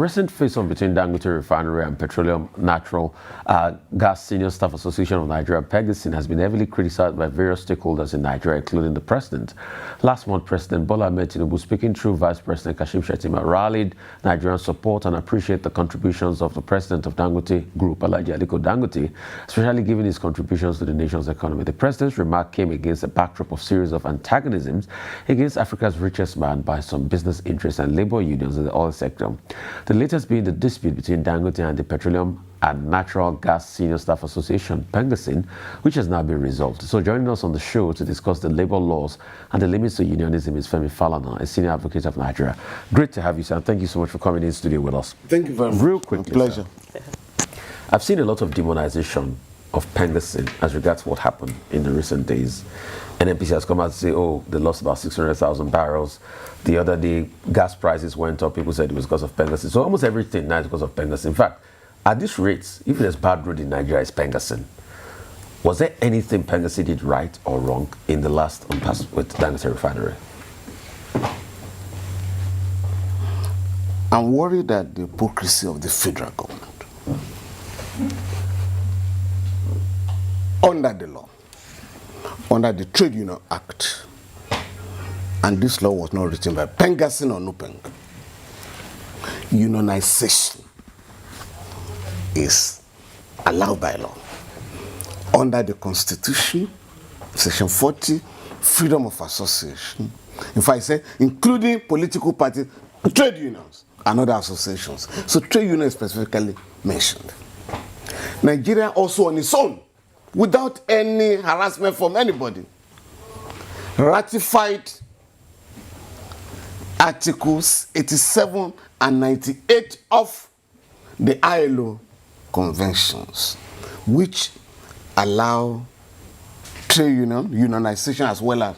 recent face-off between Dangote Refinery and Petroleum Natural Gas Senior Staff Association of Nigeria, PEGASIN, has been heavily criticized by various stakeholders in Nigeria, including the president. Last month, President Bola Ahmed Tinubu, speaking through Vice President Kashim Shettima, rallied Nigerian support and appreciate the contributions of the president of Dangote Group, Alhaji Aliko Dangote, especially given his contributions to the nation's economy. The president's remark came against a backdrop of series of antagonisms against Africa's richest man by some business interests and labor unions in the oil sector. The latest being the dispute between Dangote and the Petroleum and Natural Gas Senior Staff Association, PEGASIN, which has now been resolved. So joining us on the show to discuss the labor laws and the limits to unionism is Femi Falana, a senior advocate of Nigeria. Great to have you, sir. Thank you so much for coming in studio with us. Thank you very much. Real quickly, pleasure. Sir, I've seen a lot of demonization of PEGASIN as regards what happened in the recent days. NNPC has come out to say, oh, they lost about 600,000 barrels. The other day, gas prices went up. People said it was because of PEGASIN. So almost everything now is because of PEGASIN. In fact, at this rate, if there's bad road in Nigeria, it's PEGASIN. Was there anything PEGASIN did right or wrong in the last impasse with Dangote Refinery? I'm worried at the hypocrisy of the federal government. Under the law, under the Trade Union Act, and this law was not written by PEGASIN or no Peng, unionization is allowed by law. Under the Constitution, Section 40, freedom of association. In fact, I say, including political parties, trade unions, and other associations. So trade union is specifically mentioned. Nigeria also on its own, without any harassment from anybody, ratified Articles 87 and 98 of the ILO conventions, which allow trade union, unionization, as well as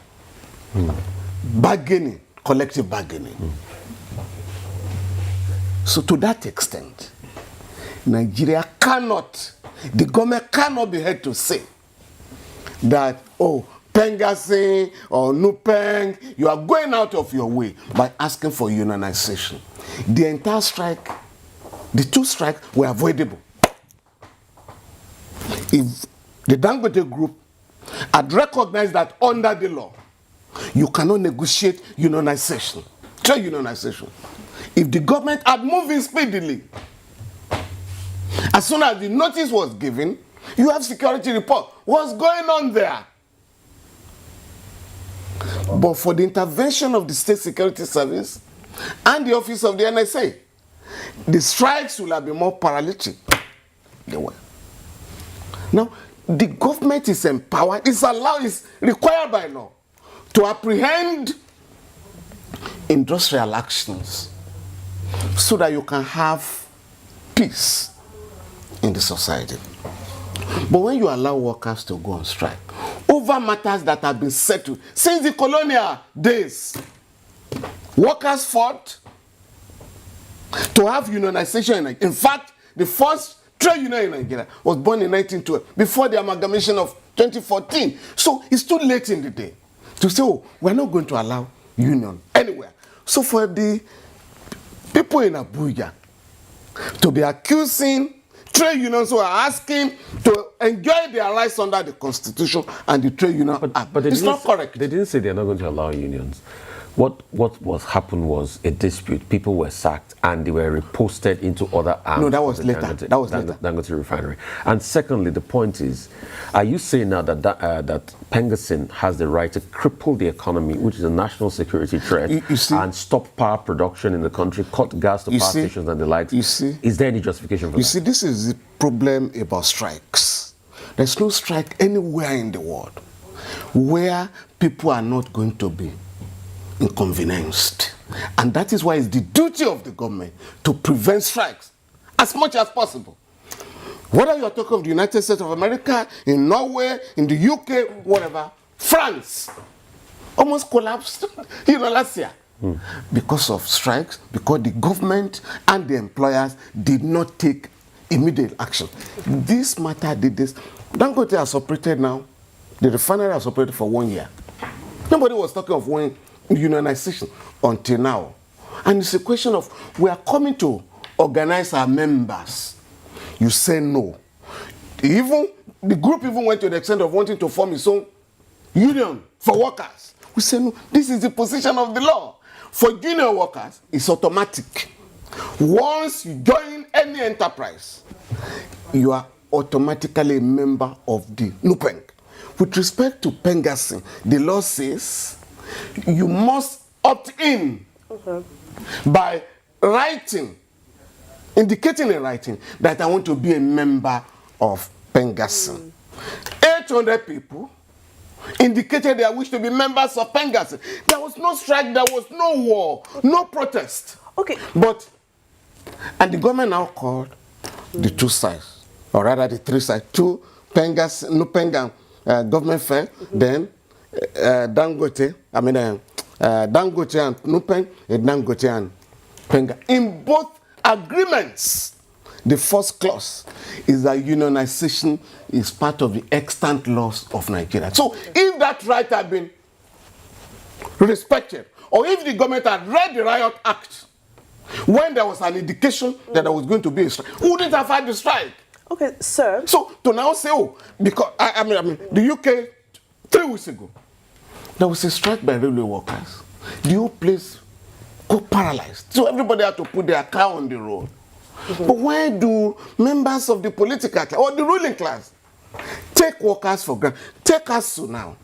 bargaining, collective bargaining. So to that extent, Nigeria cannot, the government cannot be held to say that, oh, PEGASIN or NUPENG, you are going out of your way by asking for unionization. The entire strike, the two strikes were avoidable. If the Dangote Group had recognized that under the law, you cannot negotiate unionization, trade unionization. If the government had moved in speedily, as soon as the notice was given, you have security report. What's going on there? But for the intervention of the State Security Service and the office of the NSA, the strikes will have been more paralytic. They were. Now, the government is empowered, is allowed, is required by law to apprehend industrial actions so that you can have peace in the society. But when you allow workers to go on strike over matters that have been settled since the colonial days, workers fought to have unionization. In fact, the first trade union in Nigeria was born in 1912, before the amalgamation of 2014. So it's too late in the day to say, oh, we're not going to allow union anywhere. So for the people in Abuja to be accusing trade unions who are asking to enjoy their rights under the Constitution and the Trade Union Act, but it's not correct. They didn't say they're not going to allow unions. What happened was a dispute. People were sacked and they were reposted into other arms. No, that was later. That was later. Dangote Refinery. And secondly, the point is, are you saying now that that PEGASIN has the right to cripple the economy, which is a national security threat, you see, and stop power production in the country, cut gas to power stations and the likes? You see, is there any justification for that? You see, this is the problem about strikes. There's no strike anywhere in the world where people are not going to be inconvenienced. And that is why it's the duty of the government to prevent strikes as much as possible. Whether you're talking of the United States of America, in Norway, in the UK, whatever, France almost collapsed last year because of strikes, because the government and the employers did not take immediate action. This matter did this. Dangote has operated now, the refinery has operated for 1 year. Nobody was talking of unionization until now. And it's a question of, we are coming to organize our members. You say no. Even the group even went to the extent of wanting to form its own union for workers. We say no. This is the position of the law. For union workers, it's automatic. Once you join any enterprise, you are automatically a member of the NUPENG. With respect to pengasing, the law says you must opt in by writing, indicating in writing that I want to be a member of pengasing. 800 people indicated their wish to be members of pengasing. There was no strike, there was no war, no protest. Okay. And the government now called the two sides, or rather the three sides, two pengas, NUPENG government fair, then Dangote, Dangote and NUPENG, and Dangote and Penga. In both agreements, the first clause is that unionization is part of the extant laws of Nigeria. So if that right had been respected, or if the government had read the Riot Act, when there was an indication that there was going to be a strike, who wouldn't have had the strike? Okay, sir. So to now say, oh, because I mean, the UK 3 weeks ago, there was a strike by railway workers. The whole place got paralyzed. So everybody had to put their car on the road. But why do members of the political class or the ruling class take workers for granted? Take us to now.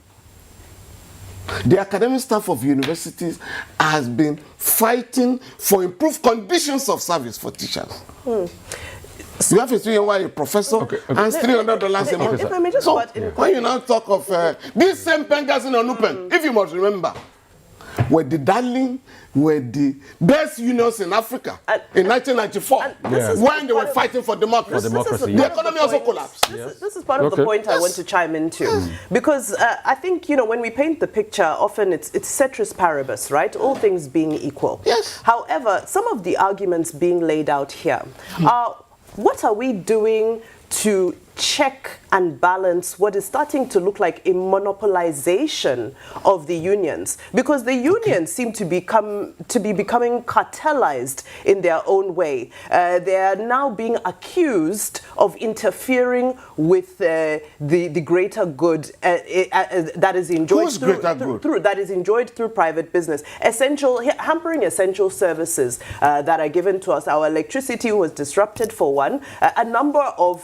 The academic staff of universities has been fighting for improved conditions of service for teachers. You have to see why a professor earns $300 a month. If I may just So when you now talk of these same pengas in NUPENG, if you must remember, were the darling, were the best unions in Africa in 1994 when they were fighting for democracy. The economy also collapsed. This is part of the point I want to chime into. Because I think, when we paint the picture, often it's ceteris paribus, right? All things being equal. Yes. However, some of the arguments being laid out here are, what are we doing to check and balance what is starting to look like a monopolization of the unions? Because the unions seem to be becoming cartelized in their own way. They are now being accused of interfering with the greater good that is enjoyed through private business, hampering essential services that are given to us. Our electricity was disrupted for one. A number of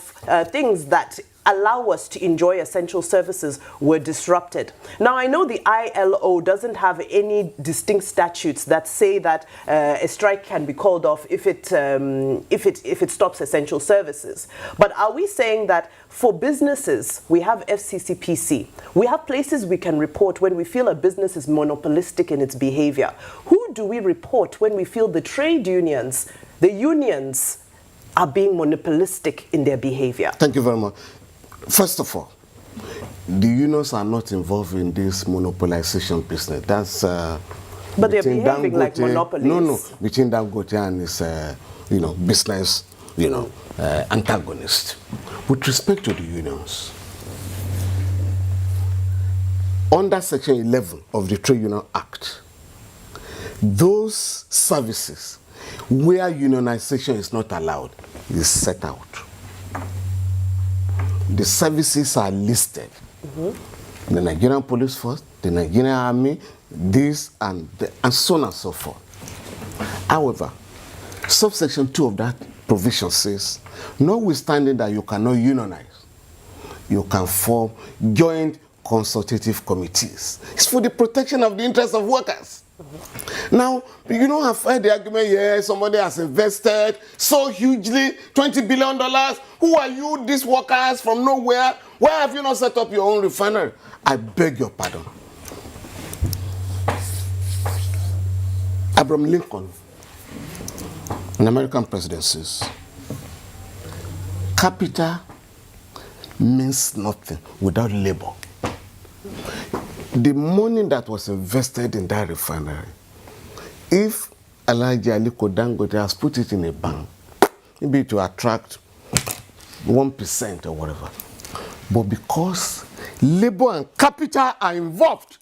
things that allow us to enjoy essential services were disrupted. Now, I know the ILO doesn't have any distinct statutes that say that a strike can be called off if it stops essential services. But are we saying that for businesses, we have FCCPC, we have places we can report when we feel a business is monopolistic in its behavior? Who do we report when we feel the trade unions, the unions, are being monopolistic in their behavior? Thank you very much. First of all, the unions are not involved in this monopolization business. That's but they're behaving like monopolies. No, between Dangote and his business antagonist. With respect to the unions, under Section 11 of the Trade Union Act, those services where unionization is not allowed is set out. The services are listed. The Nigerian Police Force, the Nigerian Army, this and so on and so forth. However, subsection 2 of that provision says, notwithstanding that you cannot unionize, you can form joint consultative committees. It's for the protection of the interests of workers. Now, I've heard the argument, somebody has invested so hugely, $20 billion. Who are you, these workers from nowhere? Why have you not set up your own refinery? I beg your pardon. Abraham Lincoln, an American president, says, capital means nothing without labor. The money that was invested in that refinery, if Alhaji Aliko Dangote has put it in a bank, maybe to attract 1% or whatever, but because labor and capital are involved,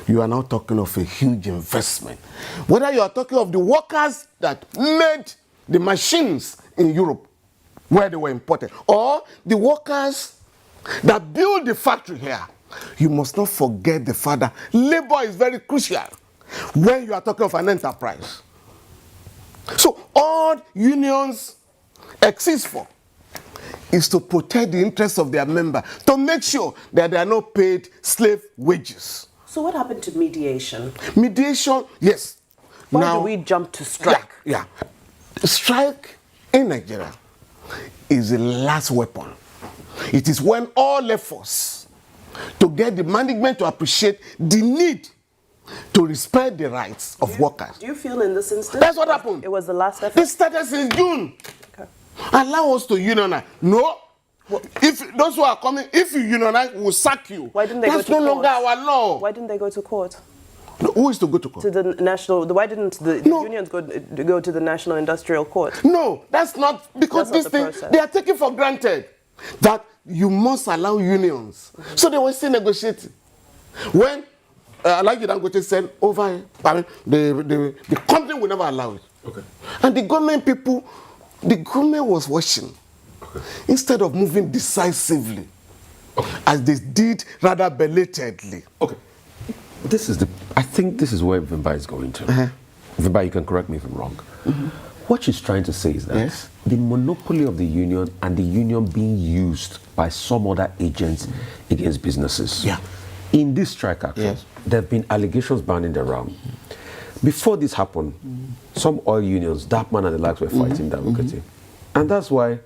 you are now talking of a huge investment. Whether you are talking of the workers that made the machines in Europe where they were imported, or the workers that build the factory here, you must not forget the fact that labor is very crucial when you are talking of an enterprise. So all unions exist for is to protect the interests of their member, to make sure that they are not paid slave wages. So what happened to mediation? Mediation, yes. Why now, do we jump to strike? Yeah. Strike in Nigeria is the last weapon. It is when all efforts to get the management to appreciate the need to respect the rights of workers. Do you feel in this instance? That's what happened. It was the last effort? This started since June. Okay. Allow us to unionize. No. If those who are coming, if you unionize, we'll sack you. Why didn't they That's go to no court? longer our law. Why didn't they go to court? No, who is to go to court? To the national. Why didn't the unions go to the National Industrial Court? No, that's not, because That's this not the thing, process. they are taking for granted that you must allow unions. So they were still negotiating. When like Dangote said, over, I mean, the company will never allow it. Okay. And the government people, the government was watching. Okay. Instead of moving decisively, as they did rather belatedly. Okay. I think this is where Vimba is going to. Vimba, you can correct me if I'm wrong. What she's trying to say is that Yes. the monopoly of the union and the union being used by some other agents against businesses. Yeah. In this strike action, Yes. there have been allegations bandied around. Before this happened, some oil unions, Darkman and the likes, were fighting Dangote. And that's why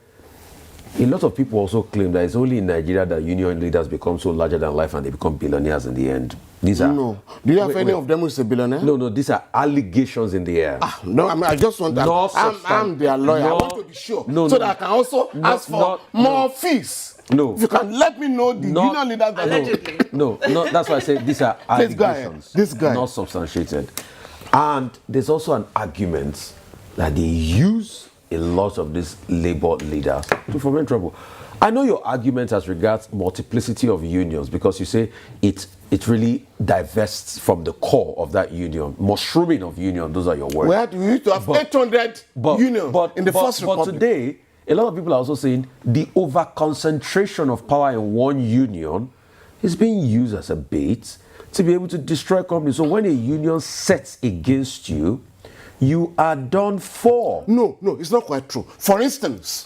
a lot of people also claim that it's only in Nigeria that union leaders become so larger than life and they become billionaires in the end. These are No. Do you have any of them who is a billionaire? No, these are allegations in the air. No, I just want that. I'm their lawyer. I want to be sure. So that I can also ask for more fees. No. If you can let me know the union leaders that Allegedly. No, that's why I say these are This guy, allegations, this guy. not substantiated. And there's also an argument that they use a lot of these labor leaders to foment trouble. I know your argument as regards multiplicity of unions, because you say it really divests from the core of that union, mushrooming of union. Those are your words. Where we used to have 800 unions in the First But Republic. today, a lot of people are also saying the over-concentration of power in one union is being used as a bait to be able to destroy companies. So when a union sets against you, you are done for. No, it's not quite true. For instance,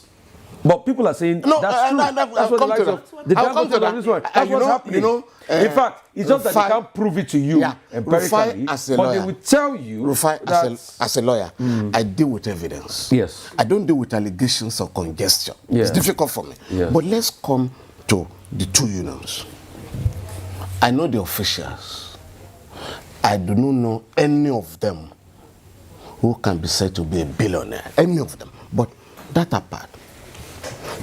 But people are saying No, that's true. I'll That's what come the likes to of that. the I'll come to Dangote that. of this one. That's You what's know- happening. you know, in fact, it's just that they Rufai- can't prove it to you Yeah, empirically, Rufai as a but lawyer. they will tell you Rufai, that as a lawyer, I deal with evidence. Yes. I don't deal with allegations or congestion. Yeah. It's difficult for me. Yeah. But let's come to the two unions. I know the officials. I do not know any of them who can be said to be a billionaire. Any of them. But that apart,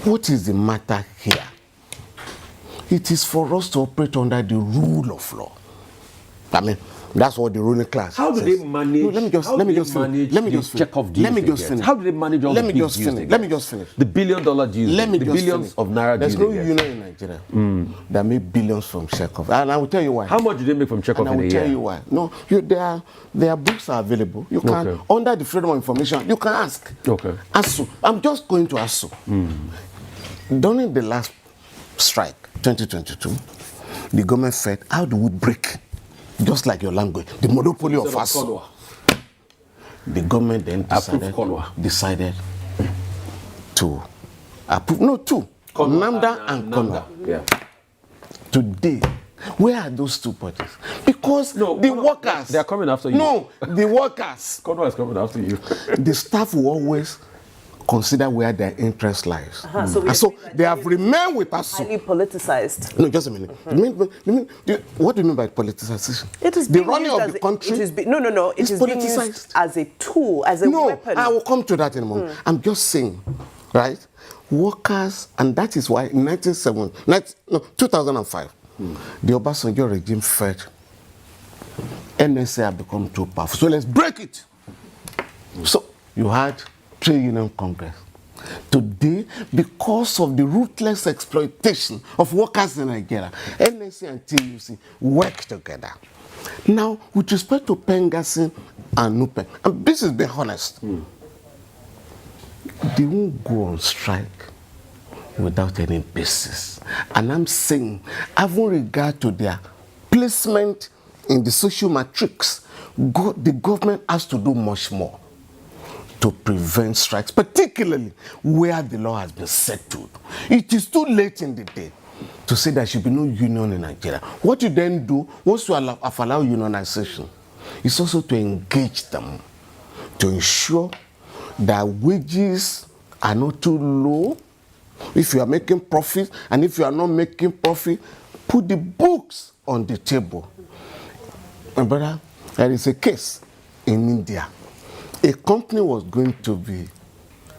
what is the matter here? It is for us to operate under the rule of law. I mean, that's what the ruling class How do says. they manage? No, let me just how do finish. manage Let me the just finish. check-off deals Let me they just get? finish. How do they manage all Let the me big just deals finish. they Let get? me just finish. The $1 billion deals, Let me the just billions finish. of naira There's deals no they get. union in Nigeria that make billions from check-off. And I will tell you why. How much do they make from check-off And I in a will year? tell you why. No, their books are available. You can, Okay. under the freedom of information, you can ask. Okay. ASU. I'm just going to ASU. During the last strike, 2022, the government said, how do we break, just like your language, the monopoly of ASU? The government then decided to approve, two, NAMDA and Konwa. Yeah. Today, where are those two parties? Because the workers... They are coming after you. No, the workers, Konwa is coming after you. the staff will always consider where their interest lies. So And so they have remained with us. highly politicized. No, just a minute. What do you mean by politicization? It is the being running used of as the a- country. It is no. It is is being used politicized. as a tool, as a weapon. I will come to that in a moment. I'm just saying, right? Workers, and that is why in 2005, the Obasanjo regime felt NSA had become too powerful. So let's break it. So you had trade union congress. Today, because of the ruthless exploitation of workers in Nigeria, NSA and TUC work together Now, with respect to Pengassin and Nupen, and this is being honest, they won't go on strike without any basis. And I'm saying, having regard to their placement in the social matrix, the government has to do much more to prevent strikes, particularly where the law has been settled. It is too late in the day to say there should be no union in Nigeria. What you then do, once you allow unionization, is also to engage them, to ensure that wages are not too low. If you are making profit, and if you are not making profit, put the books on the table. My brother, there is a case in India. A company was going to be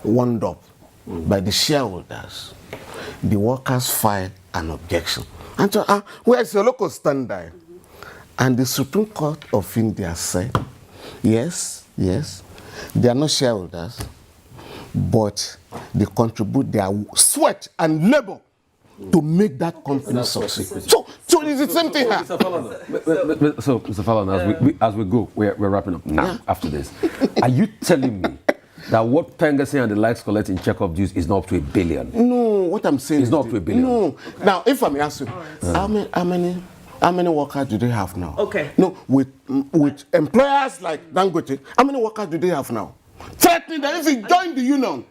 wound up by the shareholders. The workers filed an objection. And so, where's your local standard? And the Supreme Court of India said, yes, they are not shareholders, but they contribute their sweat and labor to make that company succeed. So it's the same thing here. Mr. Falana, as we go, we're wrapping up now after this. Are you telling me that what Pengassin and the likes collect in check-up dues is not up to $1 billion? No, what I'm saying is not up to $1 billion. No. Now, if I may ask you, how many workers do they have now? Okay. No, with employers like Dangote, how many workers do they have now? Threatening that if you join the union,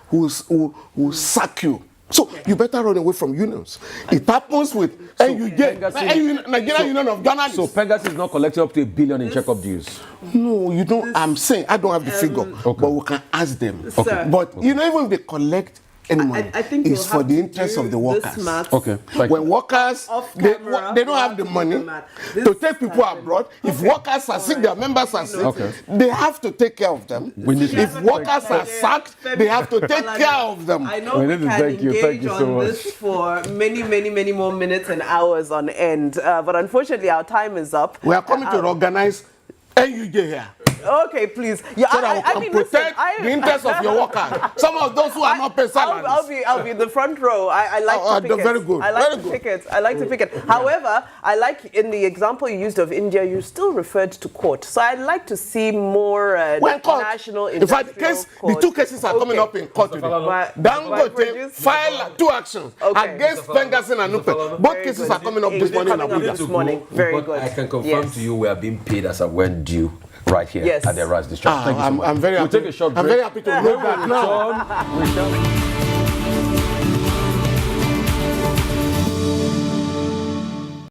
who sack you. So you better run away from unions. It happens with Nigerian Union of Journalists. So Pengassin is not collecting up to $1 billion in check-up dues? No, you don't. I'm saying I don't have the figure, but we can ask them. Okay. But you know, even if they collect any money, I think it's for the interest of the workers. Okay. When workers, they don't have the money to take people abroad. If workers are sick, their members are sick, they have to take care of them. If workers are sacked, they have to take care of them. I know we can engage on this for many more minutes and hours on end, but unfortunately our time is up. We are coming to organize NUJ here. Okay, please. Yeah, so that I mean, protect the interests of your workers. Some of those who are not paid salaries. I'll be in the front row. I like to pick it. Very good. I like to pick it. I like to pick it. However, I like in the example you used of India, you still referred to court. So I'd like to see more national. In fact, the two cases are coming up in court today. Dangote filed 2 actions against Pengassin and Nupen. Both cases are coming up this morning in Abuja. Very good. I can confirm to you we are being paid as a when due. Right here at the Rice District. Thank you so much. I'm very happy. We'll take a short break. I'm very happy to know that now.